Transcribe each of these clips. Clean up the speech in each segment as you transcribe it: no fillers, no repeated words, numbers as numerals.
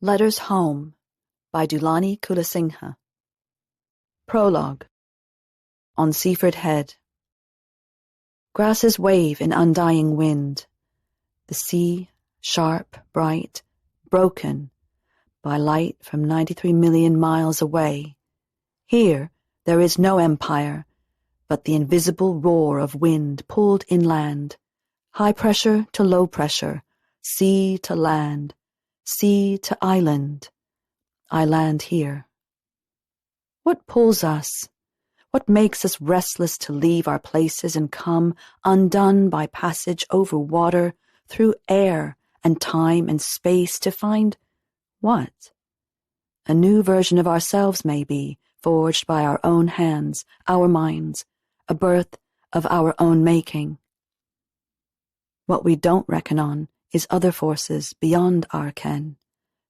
Letters Home by Dulani Kulasinghe. Prologue. On Seaford Head. Grasses wave in undying wind. The sea, sharp, bright, broken by light from 93 million miles away. Here there is no empire, but the invisible roar of wind pulled inland. High pressure to low pressure, sea to land. Sea to island. I land here. What pulls us? What makes us restless to leave our places and come undone by passage over water, through air and time and space to find what? A new version of ourselves, maybe, forged by our own hands, our minds, a birth of our own making. What we don't reckon on is other forces beyond our ken,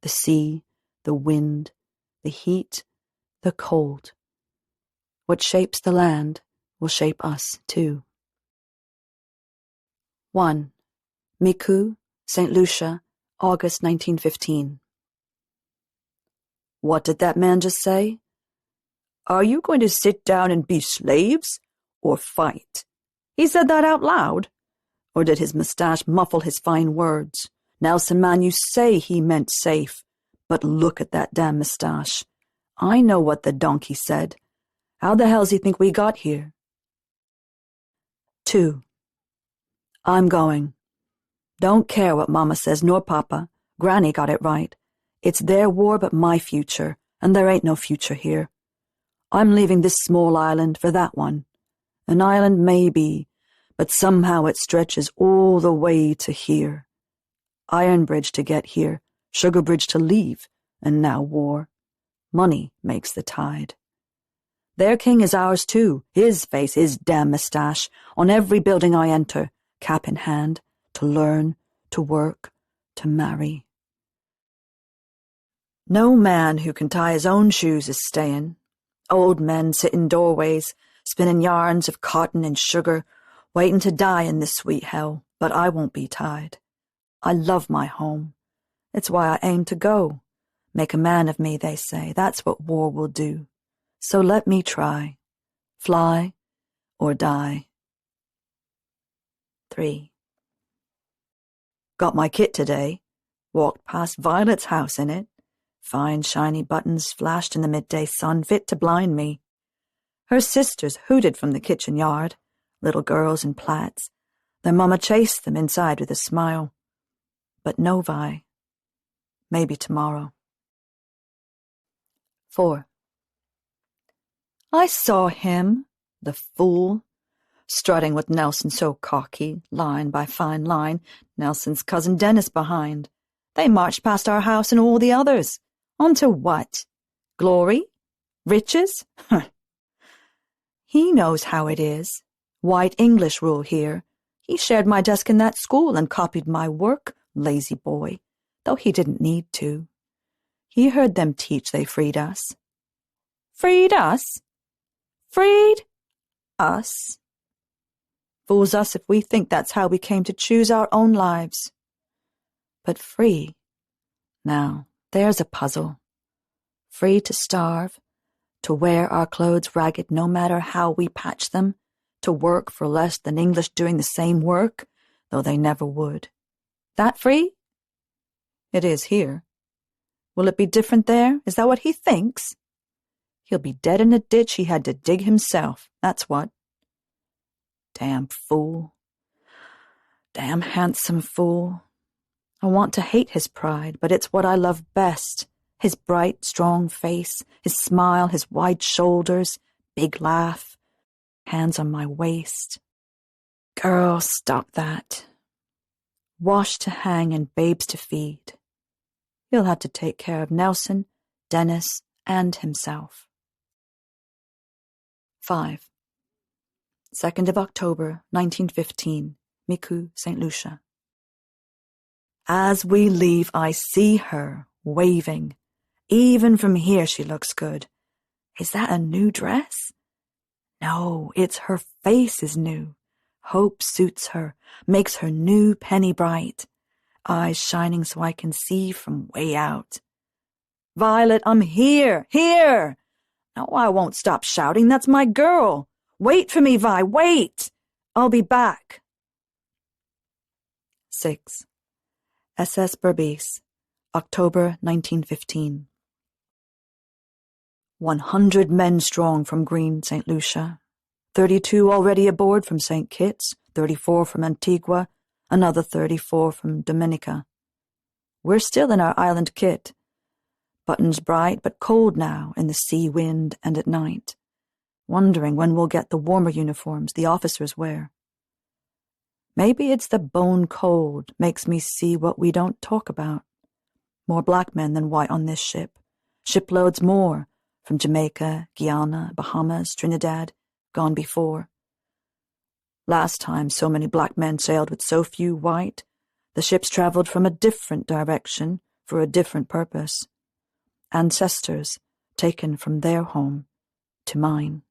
the sea, the wind, the heat, the cold. What shapes the land will shape us too. 1. Miku, St Lucia, August 1915. What did that man just say? Are you going to sit down and be slaves, or fight? He said that out loud? Or did his moustache muffle his fine words? Nelson, man, you say he meant safe, but look at that damn moustache. I know what the donkey said. How the hell's he think we got here? 2. I'm going. Don't care what Mama says, nor Papa. Granny got it right. It's their war but my future, and there ain't no future here. I'm leaving this small island for that one. An island maybe, but somehow it stretches all the way to here. Iron Bridge to get here, Sugar Bridge to leave, and now war. Money makes the tide. Their king is ours too, his face, his damn moustache, on every building I enter, cap in hand, to learn, to work, to marry. No man who can tie his own shoes is staying. Old men sit in doorways, spinning yarns of cotton and sugar, waiting to die in this sweet hell, but I won't be tied. I love my home. It's why I aim to go. Make a man of me, they say. That's what war will do. So let me try. Fly or die. 3. Got my kit today. Walked past Violet's house in it. Fine shiny buttons flashed in the midday sun, fit to blind me. Her sisters hooted from the kitchen yard, little girls in plaits. Their mama chased them inside with a smile. But no Vi. Maybe tomorrow. 4. I saw him, the fool, strutting with Nelson so cocky, line by fine line, Nelson's cousin Dennis behind. They marched past our house and all the others. On to what? Glory? Riches? He knows how it is. White English rule here. He shared my desk in that school and copied my work, lazy boy, though he didn't need to. He heard them teach they freed us. Freed us? Freed us? Fools us if we think that's how we came to choose our own lives. But free? Now, there's a puzzle. Free to starve, to wear our clothes ragged no matter how we patch them, to work for less than English doing the same work, though they never would. That free? It is here. Will it be different there? Is that what he thinks? He'll be dead in a ditch he had to dig himself, that's what. Damn fool. Damn handsome fool. I want to hate his pride, but it's what I love best. His bright, strong face, his smile, his wide shoulders, big laugh, hands on my waist. Girl, stop that. Wash to hang and babes to feed. He'll have to take care of Nelson, Dennis, and himself. 5. 2nd of October, 1915, Miku, St Lucia. As we leave, I see her, waving. Even from here she looks good. Is that a new dress? No, it's her face is new. Hope suits her, makes her new penny bright. Eyes shining so I can see from way out. Violet, I'm here! Here! No, I won't stop shouting. That's my girl. Wait for me, Vi, wait! I'll be back. 6. SS Berbice, October 1915. 100 men strong from green St Lucia, 32 already aboard from St Kitts, 34 from Antigua, another 34 from Dominica. We're still in our island kit. Buttons bright but cold now in the sea wind and at night, wondering when we'll get the warmer uniforms the officers wear. Maybe it's the bone cold makes me see what we don't talk about. More black men than white on this ship. Shiploads more, from Jamaica, Guyana, Bahamas, Trinidad, gone before. Last time so many black men sailed with so few white, the ships traveled from a different direction for a different purpose. Ancestors taken from their home to mine.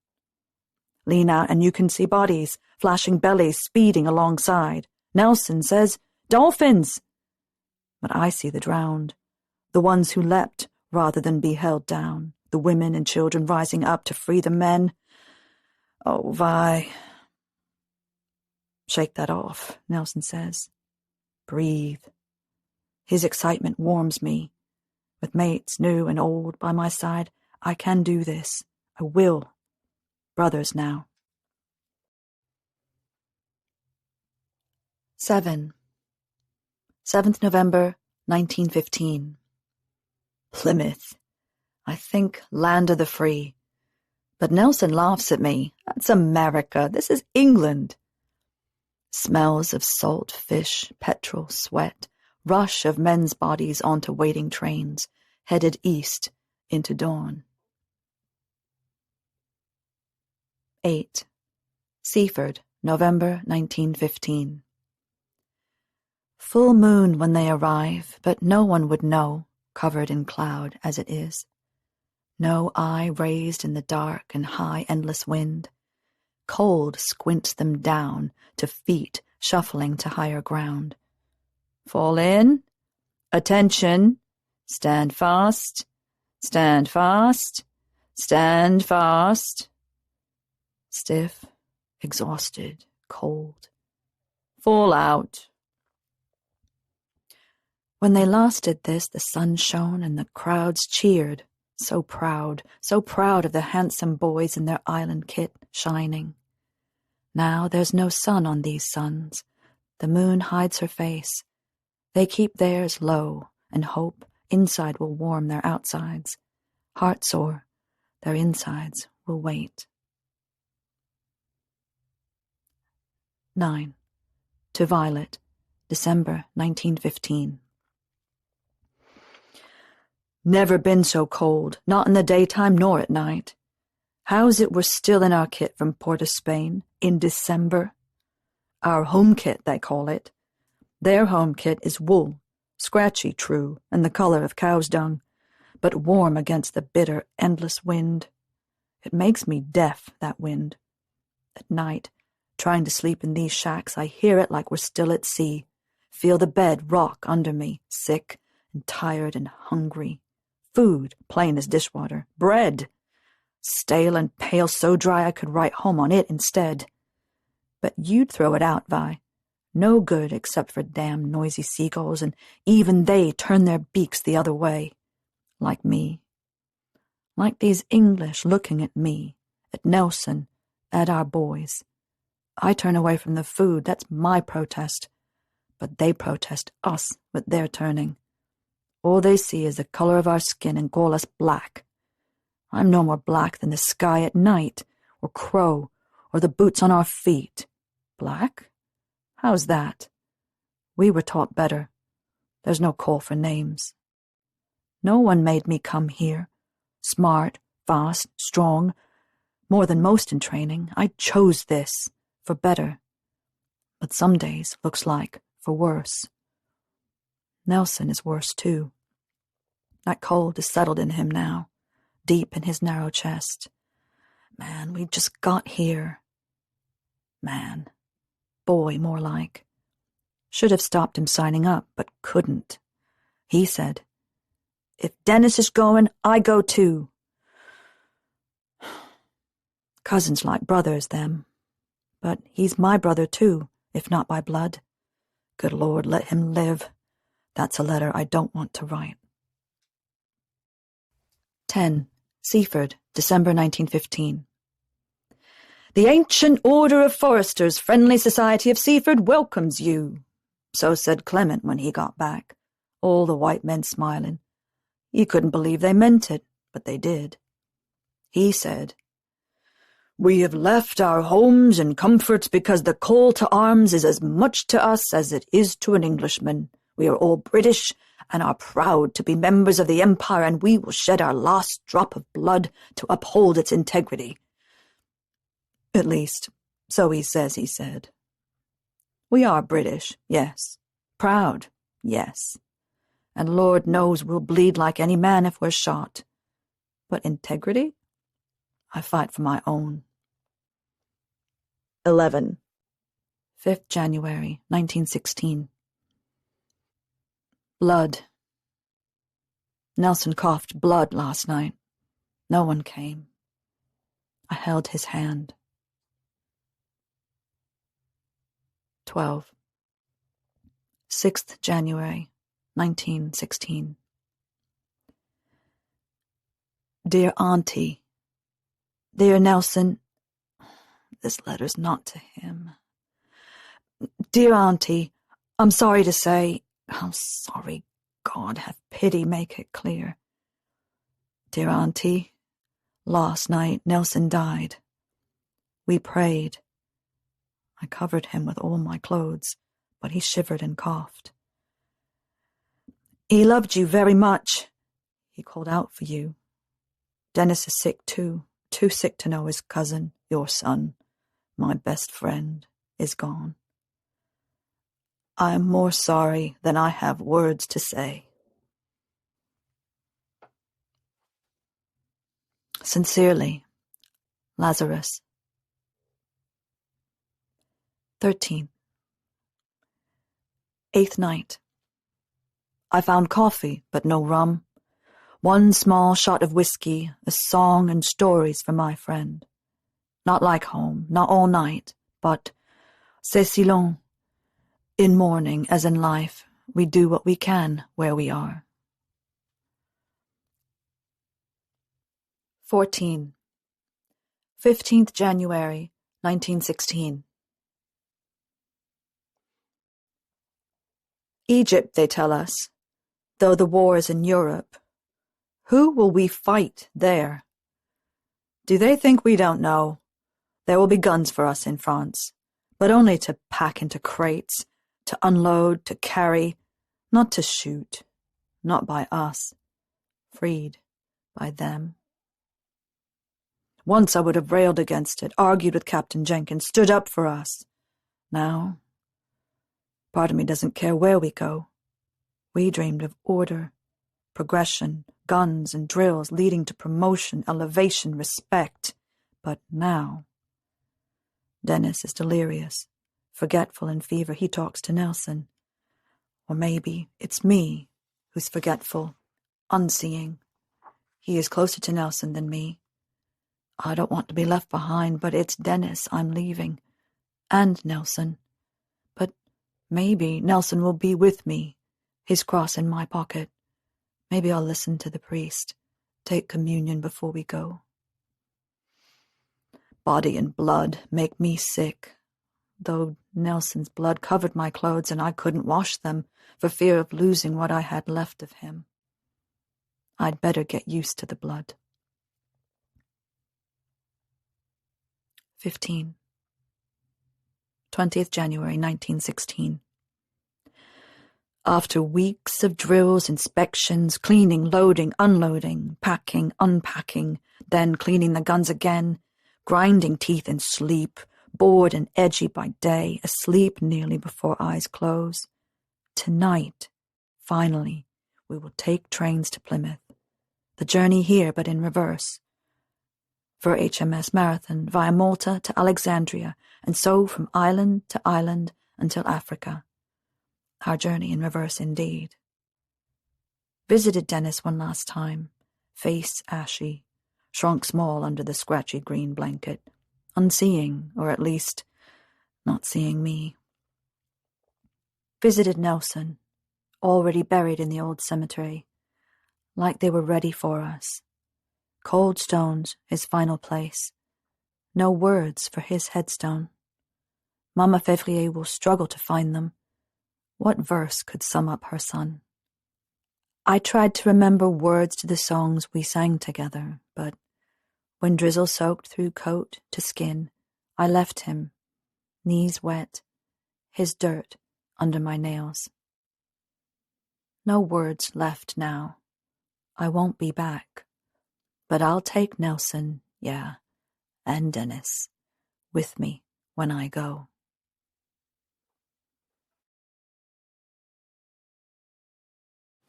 Lean out and you can see bodies, flashing bellies speeding alongside. Nelson says, "Dolphins!" But I see the drowned, the ones who leapt rather than be held down, the women and children rising up to free the men. Oh, Vi. Shake that off, Nelson says. Breathe. His excitement warms me. With mates new and old by my side, I can do this. I will. Brothers now. 7. 7th November, 1915. Plymouth. I think land of the free. But Nelson laughs at me. That's America. This is England. Smells of salt fish, petrol, sweat, rush of men's bodies onto waiting trains, headed east into dawn. 8. Seaford, November 1915. Full moon when they arrive, but no one would know, covered in cloud as it is. No eye raised in the dark and high endless wind. Cold squints them down to feet shuffling to higher ground. Fall in. Attention. Stand fast. Stand fast. Stand fast. Stiff, exhausted, cold. Fall out. When they last did this, the sun shone and the crowds cheered, so proud of the handsome boys in their island kit shining. Now there's no sun on these suns. The moon hides her face. They keep theirs low and hope inside will warm their outsides. Heartsore, their insides will wait. 9. To Violet, December 1915. Never been so cold, not in the daytime nor at night. How's it we're still in our kit from Port of Spain in December? Our home kit, they call it. Their home kit is wool, scratchy, true, and the color of cow's dung, but warm against the bitter, endless wind. It makes me deaf, that wind. At night, trying to sleep in these shacks, I hear it like we're still at sea, feel the bed rock under me, sick and tired and hungry. Food, plain as dishwater. Bread, stale and pale, so dry I could write home on it instead. But you'd throw it out, Vi. No good except for damn noisy seagulls, and even they turn their beaks the other way. Like me. Like these English looking at me, at Nelson, at our boys. I turn away from the food, that's my protest. But they protest us with their turning. All they see is the color of our skin and call us black. I'm no more black than the sky at night, or crow, or the boots on our feet. Black? How's that? We were taught better. There's no call for names. No one made me come here. Smart, fast, strong, more than most in training. I chose this, for better. But some days, looks like, for worse. Nelson is worse, too. That cold is settled in him now, deep in his narrow chest. Man, we just got here. Man. Boy, more like. Should have stopped him signing up, but couldn't. He said, If Dennis is going, I go too. Cousins like brothers, them. But he's my brother too, if not by blood. Good Lord, let him live. That's a letter I don't want to write. 10. Seaford, December 1915. The Ancient Order of Foresters Friendly Society of Seaford welcomes you. So said Clement when he got back, all the white men smiling. You couldn't believe they meant it, but they did. He said, "We have left our homes and comforts because the call to arms is as much to us as it is to an Englishman. We are all British and are proud to be members of the Empire, and we will shed our last drop of blood to uphold its integrity." At least, so he says he said. We are British, yes. Proud, yes. And Lord knows we'll bleed like any man if we're shot. But integrity? I fight for my own. 11. 5th January, 1916. Blood. Nelson coughed blood last night. No one came. I held his hand. 12. 6th January, 1916. Dear Auntie, dear Nelson, this letter's not to him. Dear Auntie, I'm sorry to say, I'm sorry, God have pity, make it clear. Dear Auntie, last night Nelson died. We prayed. I covered him with all my clothes, but he shivered and coughed. He loved you very much. He called out for you. Dennis is sick too sick to know his cousin, your son, my best friend, is gone. I am more sorry than I have words to say. Sincerely, Lazarus. 13. 8th night. I found coffee, but no rum. One small shot of whiskey, a song and stories for my friend. Not like home, not all night, but c'est si long. In mourning, as in life, we do what we can where we are. 14. 15th January, 1916. Egypt, they tell us, though the war is in Europe. Who will we fight there? Do they think we don't know? There will be guns for us in France, but only to pack into crates, to unload, to carry, not to shoot, not by us, freed by them. Once I would have railed against it, argued with Captain Jenkins, stood up for us. Now, part of me doesn't care where we go. We dreamed of order, progression, guns and drills leading to promotion, elevation, respect. But now, Dennis is delirious, forgetful in fever. He talks to Nelson. Or maybe it's me who's forgetful, unseeing. He is closer to Nelson than me. I don't want to be left behind, but it's Dennis I'm leaving. And Nelson. But maybe Nelson will be with me, his cross in my pocket. Maybe I'll listen to the priest, take communion before we go. Body and blood make me sick, though Nelson's blood covered my clothes and I couldn't wash them for fear of losing what I had left of him. I'd better get used to the blood. 15. 20th January, 1916. After weeks of drills, inspections, cleaning, loading, unloading, packing, unpacking, then cleaning the guns again, grinding teeth in sleep, bored and edgy by day, asleep nearly before eyes close. Tonight, finally, we will take trains to Plymouth. The journey here, but in reverse. For HMS Marathon, via Malta to Alexandria, and so from island to island until Africa. Our journey in reverse indeed. Visited Dennis one last time, face ashy, shrunk small under the scratchy green blanket, unseeing, or at least not seeing me. Visited Nelson, already buried in the old cemetery, like they were ready for us. Cold stones, his final place. No words for his headstone. Mama Février will struggle to find them. What verse could sum up her son? I tried to remember words to the songs we sang together, but when drizzle soaked through coat to skin, I left him, knees wet, his dirt under my nails. No words left now. I won't be back, but I'll take Nelson, yeah, and Dennis, with me when I go.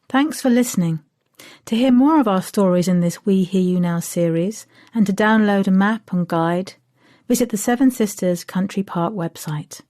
Thanks for listening. To hear more of our stories in this We Hear You Now series, and to download a map and guide, visit the Seven Sisters Country Park website.